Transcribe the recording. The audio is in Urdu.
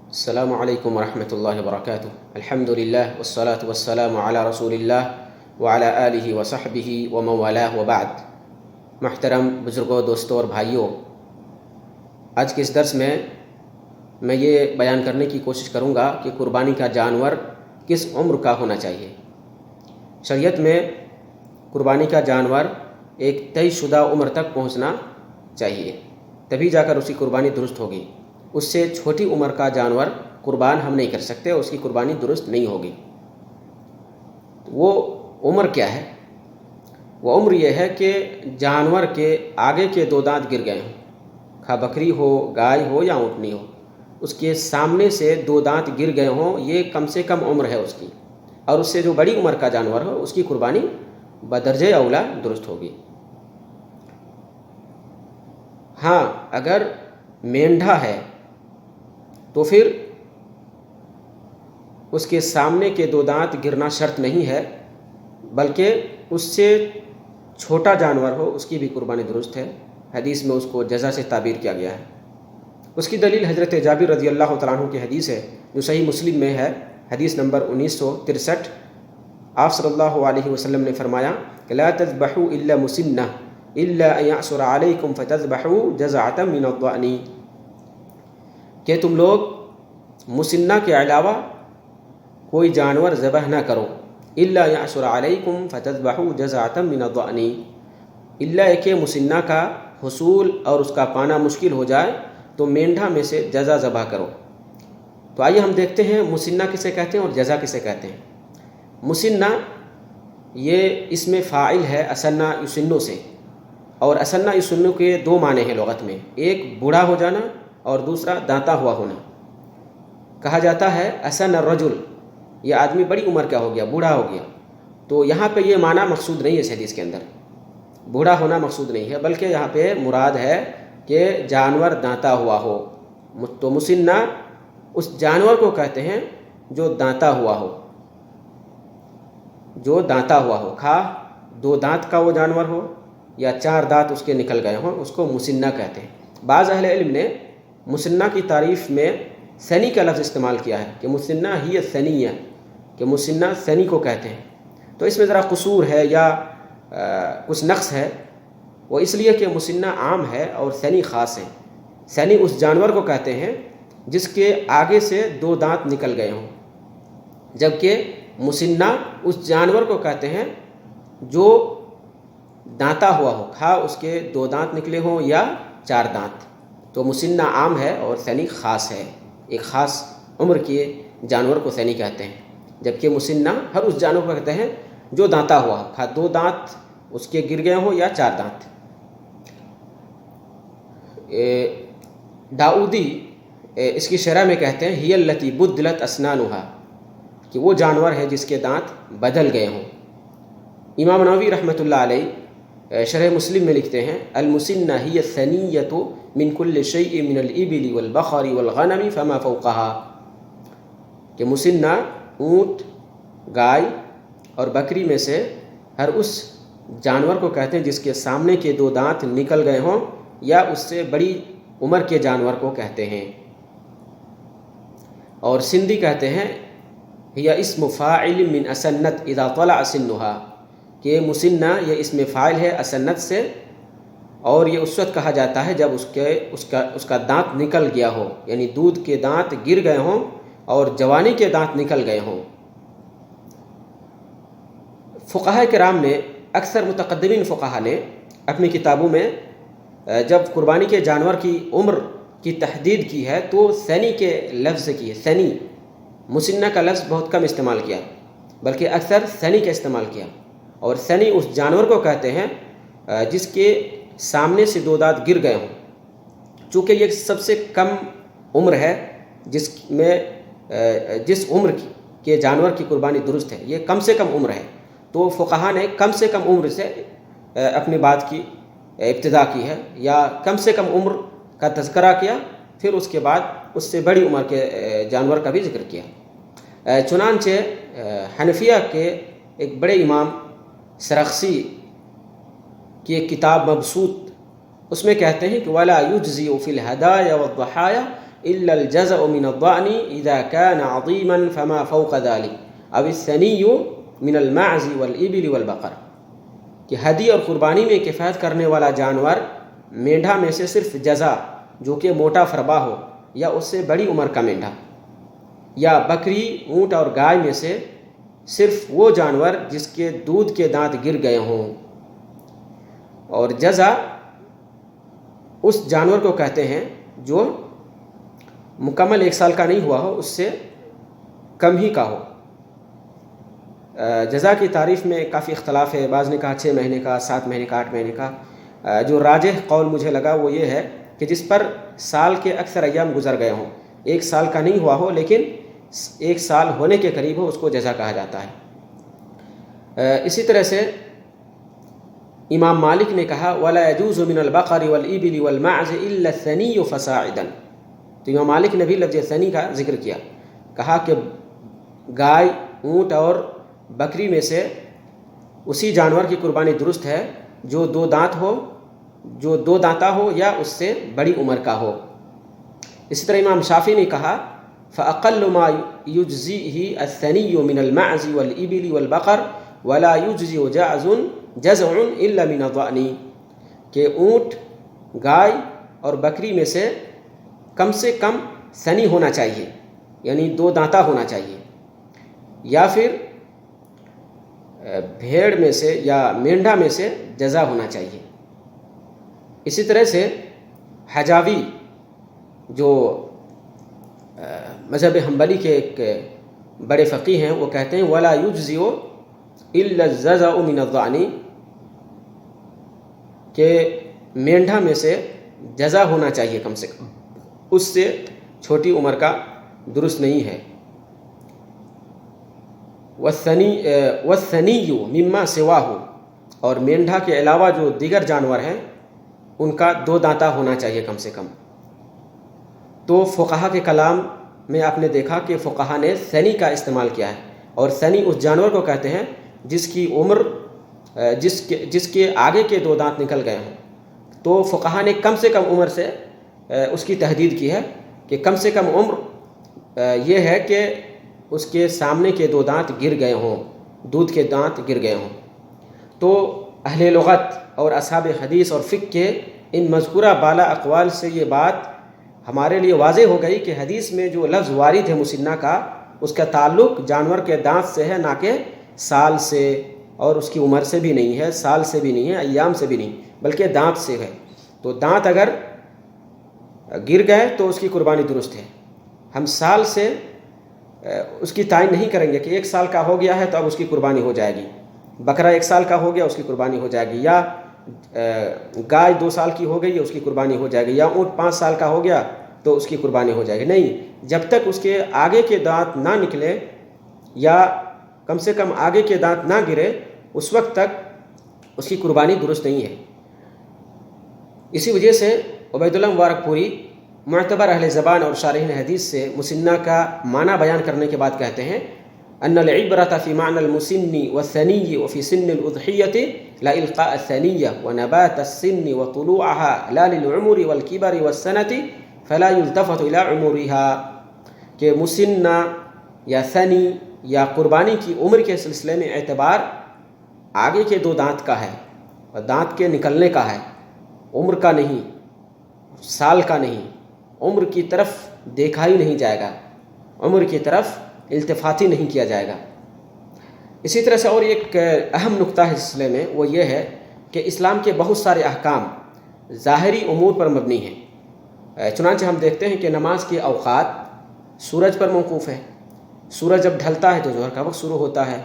السلام علیکم ورحمۃ اللہ وبرکاتہ۔ الحمد للہ والصلاة والسلام علی رسول اللہ وعلی آلہ وصحبہ ومن والاه وبعد۔ محترم بزرگوں، دوستوں اور بھائیوں، آج کے اس درس میں یہ بیان کرنے کی کوشش کروں گا کہ قربانی کا جانور کس عمر کا ہونا چاہیے۔ شریعت میں قربانی کا جانور ایک طے شدہ عمر تک پہنچنا چاہیے، تبھی جا کر اس کی قربانی درست ہوگی۔ اس سے چھوٹی عمر کا جانور قربان ہم نہیں کر سکتے، اس کی قربانی درست نہیں ہوگی۔ وہ عمر کیا ہے؟ وہ عمر یہ ہے کہ جانور کے آگے کے دو دانت گر گئے ہوں، خواہ بکری ہو، گائے ہو یا اونٹنی ہو، اس کے سامنے سے دو دانت گر گئے ہوں، یہ کم سے کم عمر ہے اس کی، اور اس سے جو بڑی عمر کا جانور ہو اس کی قربانی بدرجہ اولا درست ہوگی۔ ہاں، اگر مینڈھا ہے تو پھر اس کے سامنے کے دو دانت گرنا شرط نہیں ہے، بلکہ اس سے چھوٹا جانور ہو اس کی بھی قربانی درست ہے۔ حدیث میں اس کو جزا سے تعبیر کیا گیا ہے۔ اس کی دلیل حضرت جابر رضی اللہ تعالیٰ عنہ کی حدیث ہے جو صحیح مسلم میں ہے، حدیث نمبر 1963۔ آپ صلی اللہ علیہ وسلم نے فرمایا کہ لا تذبحوا الا مسنہ الا ان یعصر علیکم فتذبحوا جزعۃ من الضأن، کہ تم لوگ مسنہ کے علاوہ کوئی جانور ذبح نہ کرو، الا یعصر علیکم فتذبحوا جزعۃ من الضأن، الا کہ مسنہ کا حصول اور اس کا پانا مشکل ہو جائے تو مینڈھا میں سے جزا ذبح کرو۔ تو آئیے ہم دیکھتے ہیں مسنہ کسے کہتے ہیں اور جزا کسے کہتے ہیں۔ مسنہ یہ اسم فاعل ہے اسنہ یسنو سے، اور اسنہ یسنو کے دو معنی ہیں لغت میں، ایک بوڑھا ہو جانا اور دوسرا دانتا ہوا ہونا۔ کہا جاتا ہے اسن الرجل، یہ آدمی بڑی عمر کا ہو گیا، بوڑھا ہو گیا، تو یہاں پہ یہ معنی مقصود نہیں ہے اس حدیث کے اندر، بوڑھا ہونا مقصود نہیں ہے، بلکہ یہاں پہ مراد ہے کہ جانور دانتا ہوا ہو۔ تو مسنہ اس جانور کو کہتے ہیں جو دانتا ہوا ہو، جو دانتا ہوا ہو، خواہ دو دانت کا وہ جانور ہو یا چار دانت اس کے نکل گئے ہوں، اس کو مسنہ کہتے ہیں۔ بعض اہل علم نے مسنہ کی تعریف میں سنی کا لفظ استعمال کیا ہے کہ مسنہ ہی سنیہ، کہ مسنہ سنی کو کہتے ہیں۔ تو اس میں ذرا قصور ہے یا کچھ نقص ہے، وہ اس لیے کہ مسنہ عام ہے اور سنی خاص ہے۔ سنی اس جانور کو کہتے ہیں جس کے آگے سے دو دانت نکل گئے ہوں، جبکہ مسنہ اس جانور کو کہتے ہیں جو دانتا ہوا ہو، خواہ اس کے دو دانت نکلے ہوں یا چار دانت۔ تو مسنہ عام ہے اور سنی خاص ہے، ایک خاص عمر کے جانور کو سنی کہتے ہیں، جبکہ مسنہ ہر اس جانور کو کہتے ہیں جو دانتا ہوا، خواہ دو دانت اس کے گر گئے ہوں یا چار دانت۔ داؤدی اس کی شرح میں کہتے ہیں ہی التی بدلت اسنانھا، کہ وہ جانور ہے جس کے دانت بدل گئے ہوں۔ امام نووی رحمۃ اللہ علیہ شرح مسلم میں لکھتے ہیں المسنہ ہی الثنیۃ من کل شیء من الابل والبقر والغنم فما فوقها، کہ مسنہ اونٹ، گائے اور بکری میں سے ہر اس جانور کو کہتے ہیں جس کے سامنے کے دو دانت نکل گئے ہوں، یا اس سے بڑی عمر کے جانور کو کہتے ہیں۔ اور سندھی کہتے ہیں یا اسم فاعل من اسنت اذا طلع سنھا، کہ مسنہ یہ اسم فاعل ہے اسنت سے، اور یہ اس وقت کہا جاتا ہے جب اس کا دانت نکل گیا ہو، یعنی دودھ کے دانت گر گئے ہوں اور جوانی کے دانت نکل گئے ہوں۔ فقہاء کرام نے، اکثر متقدمین فقہاء نے اپنی کتابوں میں جب قربانی کے جانور کی عمر کی تحدید کی ہے تو سنی کے لفظ سے کی ہے، سنی، مسنہ کا لفظ بہت کم استعمال کیا، بلکہ اکثر سنی کا استعمال کیا۔ اور سنی اس جانور کو کہتے ہیں جس کے سامنے سے دو دانت گر گئے ہوں، چونکہ یہ سب سے کم عمر ہے جس عمر کے جانور کی قربانی درست ہے، یہ کم سے کم عمر ہے، تو فقہاء نے کم سے کم عمر سے اپنی بات کی ابتدا کی ہے، یا کم سے کم عمر کا تذکرہ کیا، پھر اس کے بعد اس سے بڑی عمر کے جانور کا بھی ذکر کیا۔ چنانچہ حنفیہ کے ایک بڑے امام سرخسی کی ایک کتاب مبسوط، اس میں کہتے ہیں کہ وَلَا يُجْزِئُ فِي الْهَدَايَا وَالضَّحَايَا إلا الجزء من الضأن إذا كان عظيما فما فوق ذلك أو الثني من المعز والإبل والبقر، کہ ہدی اور قربانی میں کفایت کرنے والا جانور مینڈھا میں سے صرف جزا جو کہ موٹا فربا ہو یا اس سے بڑی عمر کا مینڈھا، یا بکری، اونٹ اور گائے میں سے صرف وہ جانور جس کے دودھ کے دانت گر گئے ہوں۔ اور جزا اس جانور کو کہتے ہیں جو مکمل 1 سال کا نہیں ہوا ہو، اس سے کم ہی کا ہو۔ جزا کی تعریف میں کافی اختلاف ہے، بعض نے کہا 6 مہینے کا، 7 مہینے کا، 8 مہینے کا۔ جو راجح قول مجھے لگا وہ یہ ہے کہ جس پر سال کے اکثر ایام گزر گئے ہوں، 1 سال کا نہیں ہوا ہو لیکن 1 سال ہونے کے قریب ہو، اس کو جزا کہا جاتا ہے۔ اسی طرح سے امام مالک نے کہا وَلَا يَجُوزُ مِنَ الْبَقَرِ وَالْإِبِلِ وَالْمَعْزِ إِلَّا الثَّنِيُّ فَصَاعِدًا، تو امام مالک نے بھی لفظ ثنی کا ذکر کیا، کہا کہ گائے، اونٹ اور بکری میں سے اسی جانور کی قربانی درست ہے جو 2 دانت ہو، جو 2 دانتا ہو یا اس سے بڑی عمر کا ہو۔ اسی طرح امام شافعی نے کہا فَأَقَلُّ مَا يُجْزِئُهُ الثَّنِيُّ مِنَ الْمَعْزِ وَالْإِبِلِ وَالْبَقَرِ وَلَا يُجْزِئُ جَزْعٌ إِلَّا مِنَ الضَّأْنِ، کہ اونٹ، گائے اور بکری میں سے کم ثنی ہونا چاہیے، یعنی 2 دانتا ہونا چاہیے، یا پھر بھیڑ میں سے یا مینڈھا میں سے جزا ہونا چاہیے۔ اسی طرح سے حجاوی جو مذہب حنبلی کے ایک بڑے فقیہ ہیں، وہ کہتے ہیں وَلَا يُجْزِئُ إِلَّا الجَّزْعُ مِنَ الضَّأْنِ، کہ مینڈھا میں سے جزا ہونا چاہیے کم سے کم، اس سے چھوٹی عمر کا درست نہیں ہے۔ وَالثَّنِيُّ مِمَّا سِوَاهُ، اور مینڈھا کے علاوہ جو دیگر جانور ہیں ان کا 2 دانتا ہونا چاہیے کم سے کم۔ تو فقہا کے کلام میں آپ نے دیکھا کہ فقہا نے ثنی کا استعمال کیا ہے، اور ثنی اس جانور کو کہتے ہیں جس کی عمر جس کے آگے کے 2 دانت نکل گئے ہوں۔ تو فقہا نے کم سے کم عمر سے اس کی تحدید کی ہے کہ کم سے کم عمر یہ ہے کہ اس کے سامنے کے 2 دانت گر گئے ہوں، دودھ کے دانت گر گئے ہوں۔ تو اہل لغت اور اصحاب حدیث اور فقہ کے ان مذکورہ بالا اقوال سے یہ بات ہمارے لیے واضح ہو گئی کہ حدیث میں جو لفظ وارد ہے مسنہ کا، اس کا تعلق جانور کے دانت سے ہے، نہ کہ سال سے، اور اس کی عمر سے بھی نہیں ہے، سال سے بھی نہیں ہے، ایام سے بھی نہیں، بلکہ دانت سے ہے۔ تو دانت اگر گر گئے تو اس کی قربانی درست ہے۔ ہم سال سے اس کی تعین نہیں کریں گے کہ 1 سال کا ہو گیا ہے تو اب اس کی قربانی ہو جائے گی، بکرا 1 سال کا ہو گیا اس کی قربانی ہو جائے گی، یا گائے 2 سال کی ہو گئی اس کی قربانی ہو جائے گی، یا اونٹ 5 سال کا ہو گیا تو اس کی قربانی ہو جائے گی۔ نہیں، جب تک اس کے آگے کے دانت نہ نکلے یا کم سے کم آگے کے دانت نہ گرے، اس وقت تک اس کی قربانی درست نہیں ہے۔ اسی وجہ سے عبید اللہ مبارک پوری معتبر اہل زبان اور شارحین حدیث سے مسنہ کا معنی بیان کرنے کے بعد کہتے ہیں ان العبرۃ فی معنی المسن والثنی وفی سن الاضحیۃ لا القاء الثنیہ ونبات السن وطلوعها لا للعمر والکبر والسنة فلا يلتفت الى عمرها، کہ مسنہ یا ثنی یا قربانی کی عمر کے سلسلے میں اعتبار آگے کے 2 دانت کا ہے، اور دانت کے نکلنے کا ہے، عمر کا نہیں، سال کا نہیں، عمر کی طرف دیکھا ہی نہیں جائے گا، عمر کی طرف التفات ہی نہیں کیا جائے گا۔ اسی طرح سے اور ایک اہم نقطہ ہے اس سلسلے میں، وہ یہ ہے کہ اسلام کے بہت سارے احکام ظاہری امور پر مبنی ہیں۔ چنانچہ ہم دیکھتے ہیں کہ نماز کے اوقات سورج پر موقوف ہے، سورج جب ڈھلتا ہے تو ظہر کا وقت شروع ہوتا ہے،